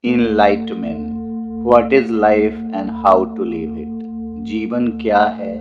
Enlightenment, what is life and how to live it. जीवन क्या है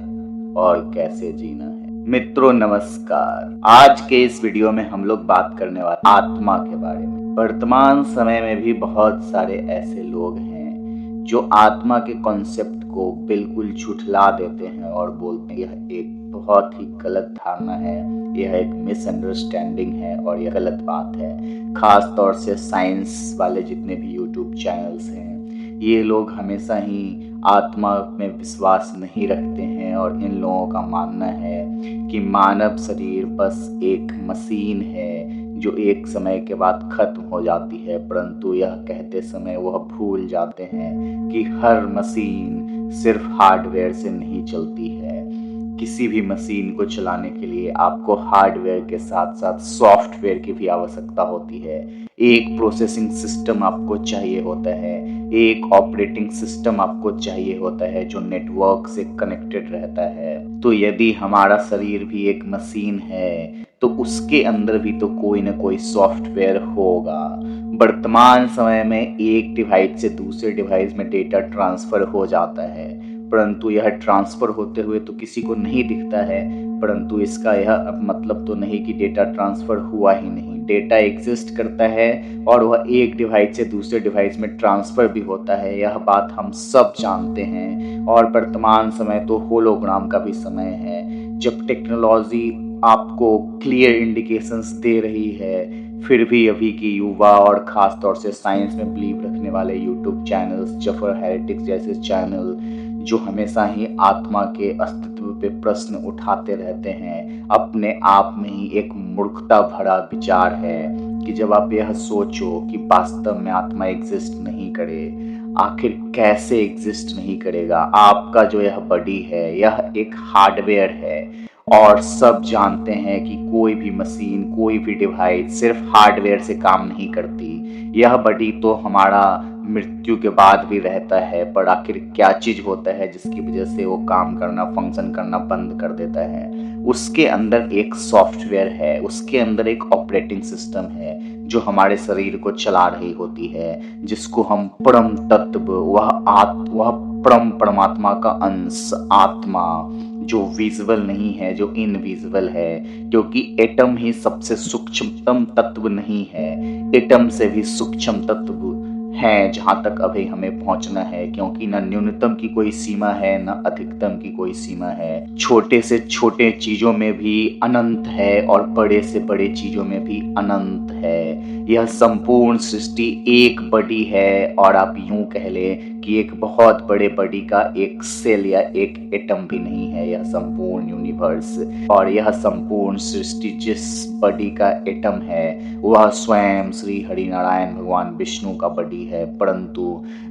और कैसे जीना है। मित्रों नमस्कार। आज के इस वीडियो में हम लोग बात करने वाले आत्मा के बारे में। वर्तमान समय में भी बहुत सारे ऐसे लोग हैं जो आत्मा के कॉन्सेप्ट को बिल्कुल झुठला देते हैं और बोलते हैं यह एक बहुत ही गलत धारणा है, यह एक मिसअंडरस्टैंडिंग है और यह गलत बात है। खास तौर से साइंस वाले जितने भी यूट्यूब चैनल्स हैं, ये लोग हमेशा ही आत्मा में विश्वास नहीं रखते हैं और इन लोगों का मानना है कि मानव शरीर बस एक मशीन है जो एक समय के बाद खत्म हो जाती है। परंतु यह कहते समय वह भूल जाते हैं कि हर मशीन सिर्फ हार्डवेयर से नहीं चलती है। किसी भी मशीन को चलाने के लिए आपको हार्डवेयर के साथ साथ सॉफ्टवेयर की भी आवश्यकता होती है। एक प्रोसेसिंग सिस्टम आपको चाहिए होता है, एक ऑपरेटिंग सिस्टम आपको चाहिए होता है जो नेटवर्क से कनेक्टेड रहता है। तो यदि हमारा शरीर भी एक मशीन है तो उसके अंदर भी तो कोई ना कोई सॉफ्टवेयर होगा। वर्तमान समय में एक डिवाइस से दूसरे डिवाइस में डेटा ट्रांसफर हो जाता है, परंतु यह ट्रांसफर होते हुए तो किसी को नहीं दिखता है। परंतु इसका यह मतलब तो नहीं कि डेटा ट्रांसफर हुआ ही नहीं। डेटा एग्जिस्ट करता है और वह एक डिवाइस से दूसरे डिवाइस में ट्रांसफर भी होता है, यह बात हम सब जानते हैं। और वर्तमान समय तो होलोग्राम का भी समय है, जब टेक्नोलॉजी आपको क्लियर इंडिकेशंस दे रही है, फिर भी अभी की युवा और ख़ास तौर से साइंस में बिलीव रखने वाले यूट्यूब चैनल्स, जफर हेरेटिक्स जैसे चैनल जो हमेशा ही आत्मा के अस्तित्व पे प्रश्न उठाते रहते हैं, अपने आप में ही एक मूर्खता भरा विचार है कि जब आप यह सोचो कि वास्तव में आत्मा एग्जिस्ट नहीं करे, आखिर कैसे एग्जिस्ट नहीं करेगा। आपका जो यह बॉडी है यह एक हार्डवेयर है और सब जानते हैं कि कोई भी मशीन, कोई भी डिवाइस सिर्फ हार्डवेयर से काम नहीं करती। यह बॉडी तो हमारा मृत्यु के बाद भी रहता है, पर आखिर क्या चीज़ होता है जिसकी वजह से वो काम करना, फंक्शन करना बंद कर देता है। उसके अंदर एक सॉफ्टवेयर है, उसके अंदर एक ऑपरेटिंग सिस्टम है जो हमारे शरीर को चला रही होती है, जिसको हम परम तत्व, वह परम परमात्मा का अंश आत्मा, जो विजुअल नहीं है, जो इनविजिबल है, क्योंकि एटम ही सबसे सूक्ष्मतम तत्व नहीं है, एटम से भी सूक्ष्म तत्व हैं जहाँ तक अभी हमें पहुँचना है। क्योंकि न न्यूनतम की कोई सीमा है, न अधिकतम की कोई सीमा है। छोटे से छोटे चीज़ों में भी अनंत है और बड़े से बड़े चीज़ों में भी अनंत है। यह संपूर्ण सृष्टि एक बॉडी है और आप यूं कह लें कि एक बहुत बड़े बॉडी का एक सेल या एक एटम भी नहीं है यह संपूर्ण यूनिवर्स। और यह संपूर्ण सृष्टि जिस बॉडी का एटम है वह स्वयं श्री हरिनारायण भगवान विष्णु का बॉडी है। परंतु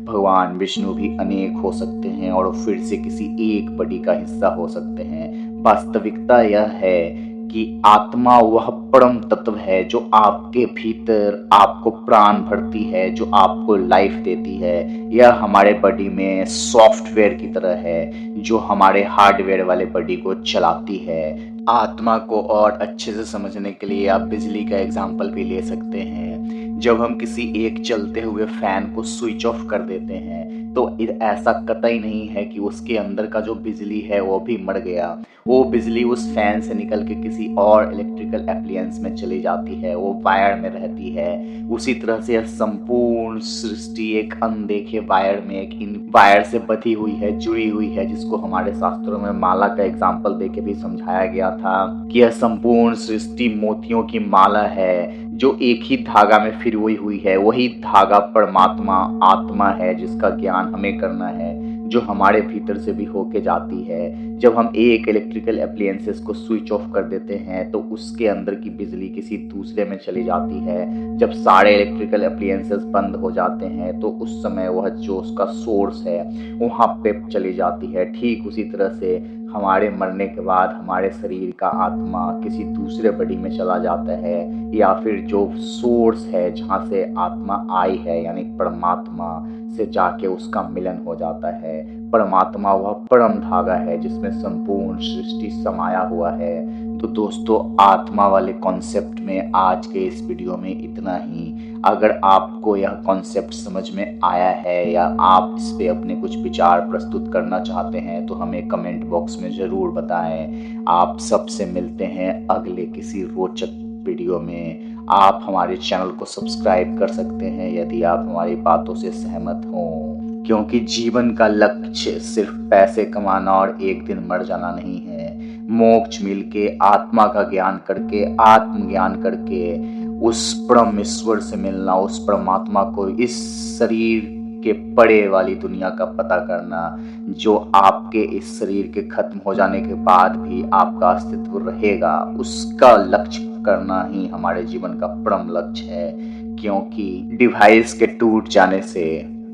भगवान विष्णु भी अनेक हो सकते हैं और फिर से किसी एक बॉडी का हिस्सा हो सकते हैं। वास्तविकता यह है कि आत्मा वह परम तत्व है जो आपके भीतर आपको प्राण भरती है, जो आपको लाइफ देती है। यह हमारे बॉडी में सॉफ्टवेयर की तरह है जो हमारे हार्डवेयर वाले बॉडी को चलाती है। आत्मा को और अच्छे से समझने के लिए आप बिजली का एग्जाम्पल भी ले सकते हैं। जब हम किसी एक चलते हुए फैन को स्विच ऑफ कर देते हैं तो ऐसा कतई नहीं है कि उसके अंदर का जो बिजली है वो भी मर गया। वो बिजली उस फैन से निकल के किसी और इलेक्ट्रिकल एप्लायंस में चली जाती है, वो वायर में रहती है। उसी तरह से यह संपूर्ण सृष्टि एक अनदेखे वायर में, एक इन वायर से बंधी हुई है, जुड़ी हुई है, जिसको हमारे शास्त्रों में माला का एग्जाम्पल देके भी समझाया गया था कि यह संपूर्ण सृष्टि मोतियों की माला है जो एक ही धागा में फिरोई हुई है। वही धागा परमात्मा आत्मा है जिसका ज्ञान हमें करना है, जो हमारे भीतर से भी होके जाती है। जब हम एक इलेक्ट्रिकल अप्लायंसेस को स्विच ऑफ कर देते हैं तो उसके अंदर की बिजली किसी दूसरे में चली जाती है। जब सारे इलेक्ट्रिकल अप्लायंसेस बंद हो जाते हैं तो उस समय वह जो उसका सोर्स है वहाँ पे चली जाती है। ठीक उसी तरह से हमारे मरने के बाद हमारे शरीर का आत्मा किसी दूसरे बॉडी में चला जाता है, या फिर जो सोर्स है जहाँ से आत्मा आई है यानी परमात्मा से जाके उसका मिलन हो जाता है। परमात्मा वह परम धागा है जिसमें संपूर्ण सृष्टि समाया हुआ है। तो दोस्तों, आत्मा वाले कॉन्सेप्ट में आज के इस वीडियो में इतना ही। अगर आपको यह कॉन्सेप्ट समझ में आया है या आप इस पे अपने कुछ विचार प्रस्तुत करना चाहते हैं तो हमें कमेंट बॉक्स में ज़रूर बताएं। आप सबसे मिलते हैं अगले किसी रोचक वीडियो में। आप हमारे चैनल को सब्सक्राइब कर सकते हैं यदि आप हमारी बातों से सहमत हों, क्योंकि जीवन का लक्ष्य सिर्फ पैसे कमाना और एक दिन मर जाना नहीं है। मोक्ष मिलके, आत्मा का ज्ञान करके, आत्मज्ञान करके उस परम ईश्वर से मिलना, उस परमात्मा को इस शरीर के परे वाली दुनिया का पता करना, जो आपके इस शरीर के खत्म हो जाने के बाद भी आपका अस्तित्व रहेगा, उसका लक्ष्य करना ही हमारे जीवन का परम लक्ष्य है। क्योंकि डिवाइस के टूट जाने से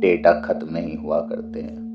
डेटा खत्म नहीं हुआ करते हैं।